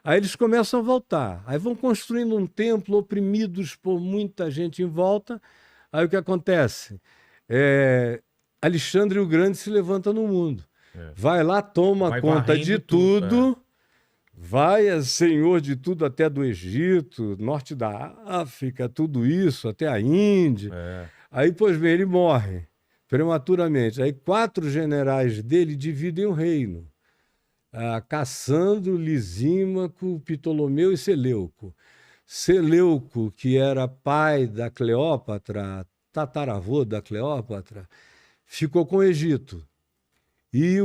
Aí eles começam a voltar. Aí vão construindo um templo, oprimidos por muita gente em volta. Aí o que acontece? É, Alexandre o Grande se levanta no mundo. É. Vai lá, toma Vai conta de varrendo tudo, tudo, vai, é senhor de tudo, até do Egito, norte da África, tudo isso, até a Índia. É. Aí, pois bem, ele morre prematuramente. Aí 4 generais dele dividem o reino. Cassandro, Lisímaco, Ptolomeu e Seleuco. Seleuco, que era pai da Cleópatra, tataravô da Cleópatra, ficou com o Egito. E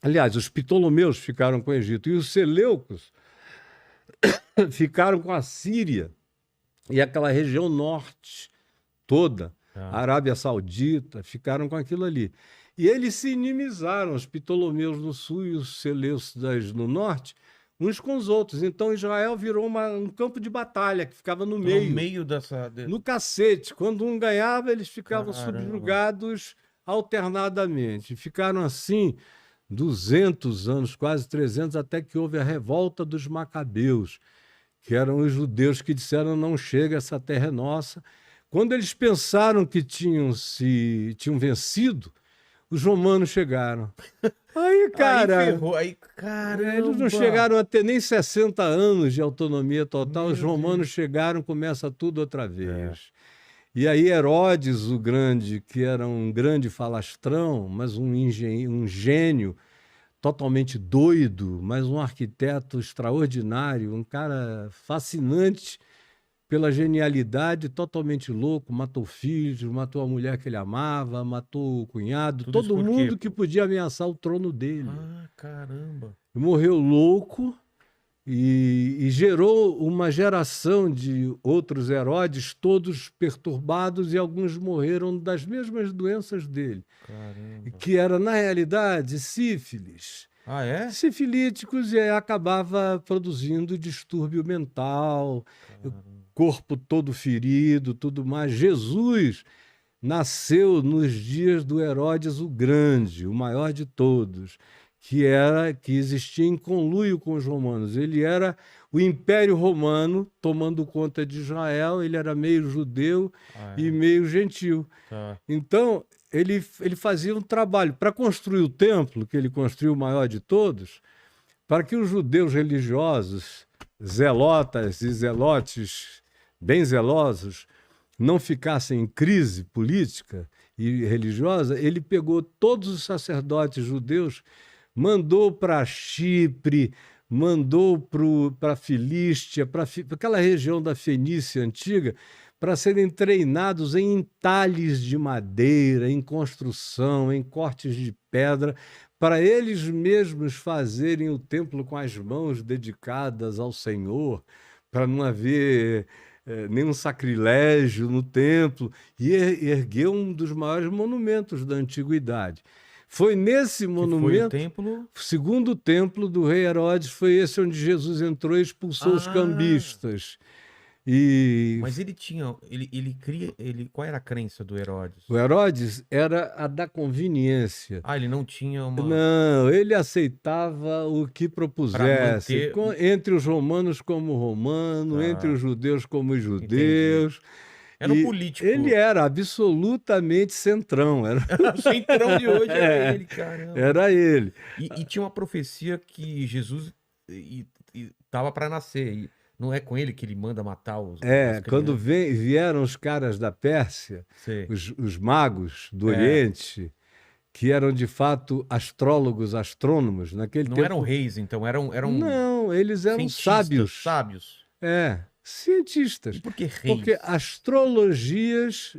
aliás, os Ptolomeus ficaram com o Egito. E os Seleucos ficaram com a Síria e aquela região norte toda, a Arábia Saudita, ficaram com aquilo ali. E eles se inimizaram, os Ptolomeus no sul e os Seleucidas no norte, uns com os outros. Então Israel virou um campo de batalha que ficava no meio. No meio dessa... No cacete. Quando um ganhava, eles ficavam Caramba. subjugados alternadamente. Ficaram assim 200 anos, quase 300, até que houve a revolta dos Macabeus, que eram os judeus que disseram: não chega, essa terra é nossa. Quando eles pensaram que tinham vencido, os romanos chegaram. Aí, cara, Aí ferrou, aí, caramba. eles não chegaram a ter nem 60 anos de autonomia total. Os Meu romanos Deus. chegaram, começa tudo outra vez. E aí Herodes o Grande, que era um grande falastrão, mas um gênio totalmente doido, mas um arquiteto extraordinário, um cara fascinante pela genialidade, totalmente louco, matou filhos, matou a mulher que ele amava, matou o cunhado, Tudo isso todo por quê? mundo que podia ameaçar o trono dele. Ah, caramba. Morreu louco e gerou uma geração de outros Herodes, todos perturbados, e alguns morreram das mesmas doenças dele, Caramba. que era, na realidade, sífilis. Ah, é? Sifilíticos, e aí acabava produzindo distúrbio mental, o corpo todo ferido, tudo mais. Jesus nasceu nos dias do Herodes o Grande, o maior de todos, que existia em conluio com os romanos. Ele era o Império Romano tomando conta de Israel, ele era meio judeu e meio gentil. Tá. Então, ele fazia um trabalho para construir o templo, que ele construiu o maior de todos, para que os judeus religiosos, zelotas e zelotes bem zelosos, não ficassem em crise política e religiosa. Ele pegou todos os sacerdotes judeus, mandou para Chipre, mandou para a Filístia, para aquela região da Fenícia antiga, para serem treinados em entalhes de madeira, em construção, em cortes de pedra, para eles mesmos fazerem o templo com as mãos dedicadas ao Senhor, para não haver nenhum sacrilégio no templo, e ergueu um dos maiores monumentos da antiguidade. Foi nesse monumento, foi o templo? o segundo templo do rei Herodes, foi esse onde Jesus entrou e expulsou os cambistas. Mas ele tinha, qual era a crença do Herodes? O Herodes era a da conveniência. Ele não tinha uma... Não, ele aceitava o que propusesse, entre os romanos como romano, entre os judeus como os judeus. Entendi. Era um político. Ele era absolutamente centrão. Era o centrão de hoje era ele, caramba. Era ele. E tinha uma profecia que Jesus estava para nascer. Não é com ele que ele manda matar os... Quando vieram os caras da Pérsia, os magos do Oriente, que eram de fato astrólogos, astrônomos, naquele tempo... Não eram reis, então, eram... Não, eles eram sábios. Cientistas. E por que reis? Porque astrologias...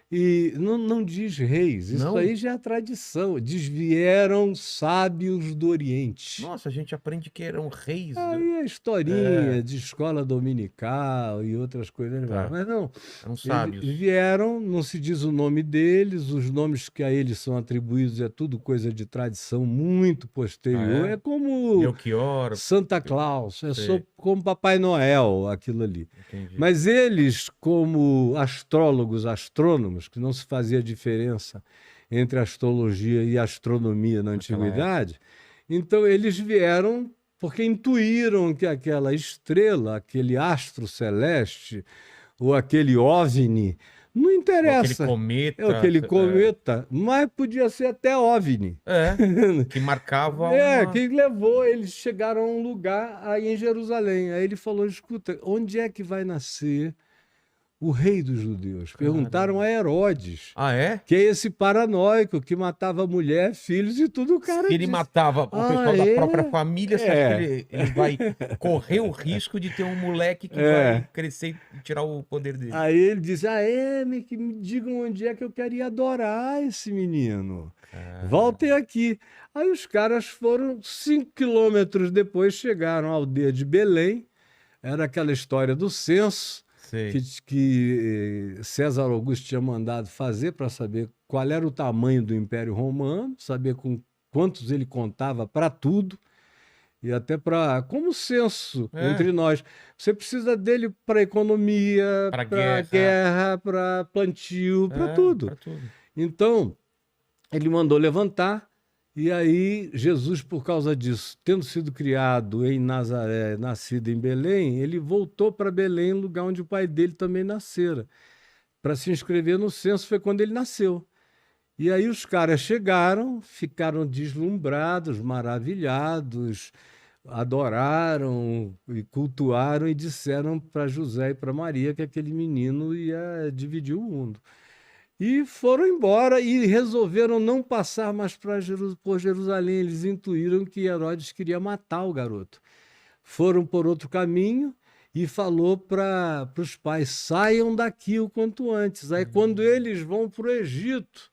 E não diz reis, isso aí já é tradição. Diz vieram sábios do Oriente. Nossa, a gente aprende que eram reis. Aí é historinha de escola dominical e outras coisas. Mas não, eram sábios. Vieram, não se diz o nome deles, os nomes que a eles são atribuídos é tudo coisa de tradição muito posterior. É como Melchior, Santa Claus, só como Papai Noel, aquilo ali. Entendi. Mas eles, como astrólogos, astrônomos, que não se fazia diferença entre astrologia e astronomia na antiguidade, então eles vieram porque intuíram que aquela estrela, aquele astro celeste, ou aquele OVNI, não Aquele interessa. cometa. É aquele cometa, mas podia ser até OVNI. Que marcava Que levou, eles chegaram a um lugar aí em Jerusalém. Aí ele falou, escuta, onde é que vai nascer o rei dos judeus? Perguntaram a Herodes, Ah, é? que é esse paranoico que matava mulher, filhos e tudo, o cara Se ele disse. matava o pessoal da própria família, você acha que ele vai correr o risco de ter um moleque que vai crescer e tirar o poder dele? Aí ele disse, que me digam onde é que eu queria adorar esse menino. Voltem aqui. Aí os caras foram 5 quilômetros depois, chegaram à aldeia de Belém. Era aquela história do censo que César Augusto tinha mandado fazer para saber qual era o tamanho do Império Romano, saber com quantos ele contava para tudo. E até para, como censo entre nós. Você precisa dele para economia, para guerra, para plantio, para tudo. Então, ele mandou levantar, e aí Jesus, por causa disso, tendo sido criado em Nazaré, nascido em Belém, ele voltou para Belém, lugar onde o pai dele também nascera. Para se inscrever no censo foi quando ele nasceu. E aí os caras chegaram, ficaram deslumbrados, maravilhados, adoraram e cultuaram e disseram para José e para Maria que aquele menino ia dividir o mundo. E foram embora e resolveram não passar mais por Jerusalém. Eles intuíram que Herodes queria matar o garoto. Foram por outro caminho e falou para os pais, saiam daqui o quanto antes. Aí quando eles vão para o Egito,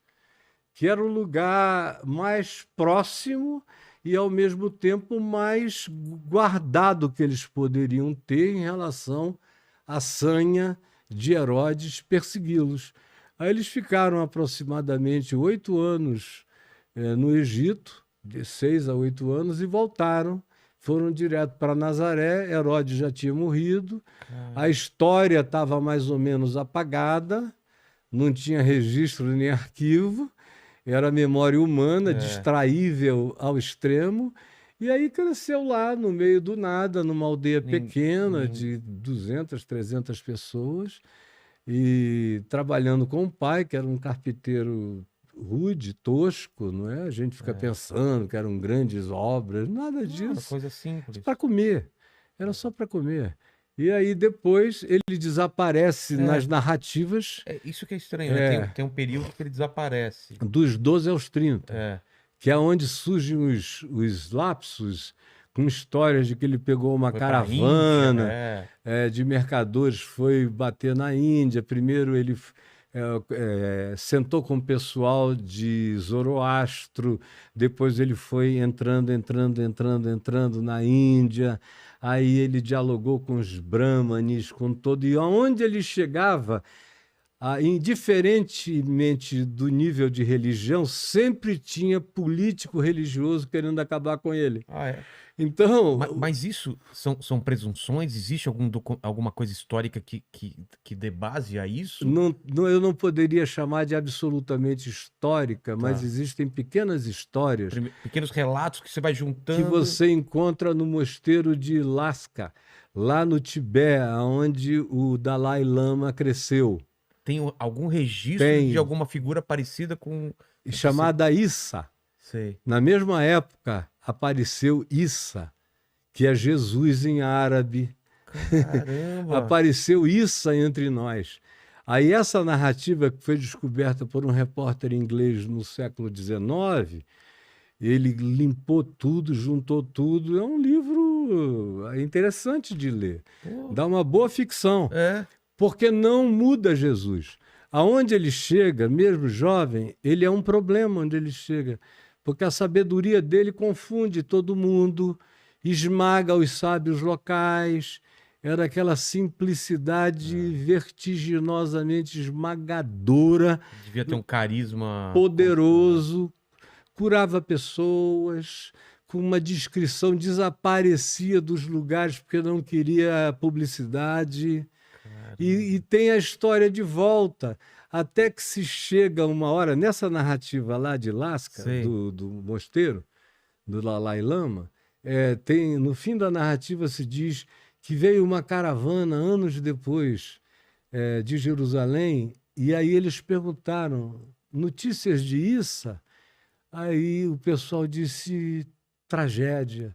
que era o lugar mais próximo e, ao mesmo tempo, mais guardado que eles poderiam ter em relação à sanha de Herodes persegui-los. Aí eles ficaram aproximadamente 8 anos no Egito, de 6 a 8 anos, e voltaram. Foram direto para Nazaré, Herodes já tinha morrido, a história estava mais ou menos apagada, não tinha registro nem arquivo, era memória humana, distraível ao extremo, e aí cresceu lá no meio do nada, numa aldeia pequena de 200, 300 pessoas, e trabalhando com o pai, que era um carpinteiro rude, tosco, não é? A gente fica pensando que eram grandes obras, nada disso. Uma coisa simples. Para comer, era só para comer. E aí depois ele desaparece nas narrativas. Isso que é estranho, né? Tem um período que ele desaparece. Dos 12 aos 30, que é onde surgem os lapsos, com histórias de que ele pegou uma caravana de mercadores, foi bater na Índia. Primeiro ele sentou com o pessoal de Zoroastro, depois ele foi entrando na Índia, aí ele dialogou com os brahmanes, com todo, e aonde ele chegava, indiferentemente do nível de religião, sempre tinha político religioso querendo acabar com ele. Então, mas isso são presunções? Existe alguma coisa histórica que dê base a isso? Eu não poderia chamar de absolutamente histórica, mas existem pequenas histórias. Pequenos relatos que você vai juntando. Que você encontra no mosteiro de Lhasa, lá no Tibete, onde o Dalai Lama cresceu. Tem algum registro de alguma figura parecida com... Chamada Issa. Sei. Na mesma época, apareceu Issa, que é Jesus em árabe. Caramba! Apareceu Issa entre nós. Aí essa narrativa que foi descoberta por um repórter inglês no século XIX, ele limpou tudo, juntou tudo. É um livro interessante de ler. Dá uma boa ficção. Porque não muda Jesus. Aonde ele chega, mesmo jovem, ele é um problema onde ele chega. Porque a sabedoria dele confunde todo mundo, esmaga os sábios locais. Era aquela simplicidade vertiginosamente esmagadora. Devia ter um carisma poderoso, curava pessoas, com uma descrição, desaparecia dos lugares porque não queria publicidade. E tem a história de volta, até que se chega uma hora, nessa narrativa lá de Lhasa, do mosteiro, do Dalai Lama, no fim da narrativa se diz que veio uma caravana anos depois de Jerusalém, e aí eles perguntaram notícias de Issa. Aí o pessoal disse tragédia.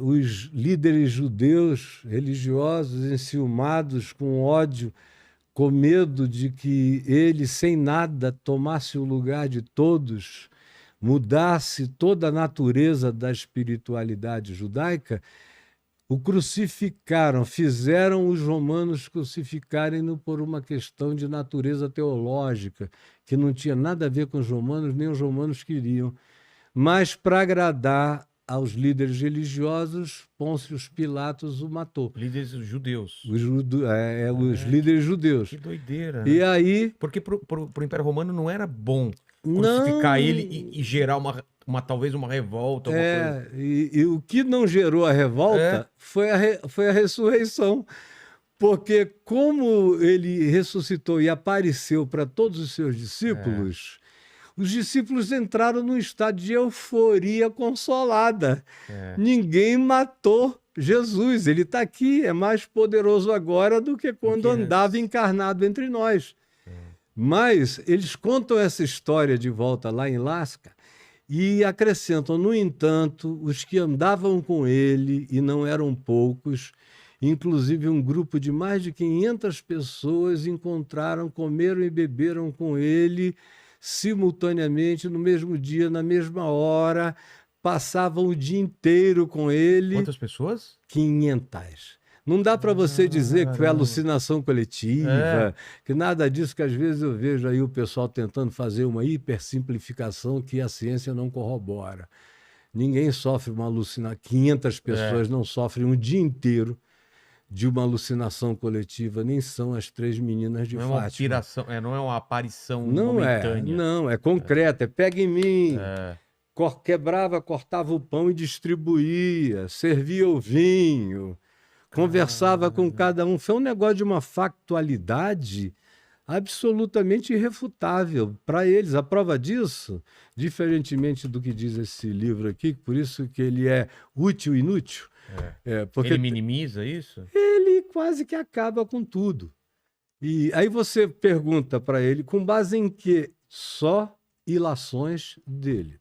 Os líderes judeus religiosos enciumados, com ódio, com medo de que ele, sem nada, tomasse o lugar de todos, mudasse toda a natureza da espiritualidade judaica, o crucificaram, fizeram os romanos crucificarem-no por uma questão de natureza teológica, que não tinha nada a ver com os romanos, nem os romanos queriam. Mas, para agradar aos líderes religiosos, Pôncio Pilatos o matou. Líderes judeus. Os líderes judeus. Que doideira. E aí... Porque pro Império Romano não era bom crucificar ele e gerar talvez uma revolta. Coisa. E o que não gerou a revolta foi a ressurreição. Porque como ele ressuscitou e apareceu para todos os seus discípulos... Os discípulos entraram num estado de euforia consolada. Ninguém matou Jesus. Ele está aqui, é mais poderoso agora do que quando andava encarnado entre nós. Mas eles contam essa história de volta lá em Lasca e acrescentam, no entanto, os que andavam com ele, e não eram poucos, inclusive um grupo de mais de 500 pessoas, comeram e beberam com ele simultaneamente, no mesmo dia, na mesma hora, passavam o dia inteiro com ele. Quantas pessoas? 500. Não dá para você dizer que foi alucinação coletiva, que nada disso, que às vezes eu vejo aí o pessoal tentando fazer uma hipersimplificação que a ciência não corrobora. Ninguém sofre uma alucinação, 500 pessoas não sofrem um dia inteiro de uma alucinação coletiva, nem são as 3 meninas de Fátima. Não é uma aparição momentânea. Não, é concreta, pega em mim. Quebrava, cortava o pão e distribuía, servia o vinho, conversava com cada um. Foi um negócio de uma factualidade absolutamente irrefutável para eles. A prova disso, diferentemente do que diz esse livro aqui, por isso que ele é útil e inútil, porque ele minimiza isso? Ele quase que acaba com tudo. E aí você pergunta para ele, com base em que? Só ilações dele.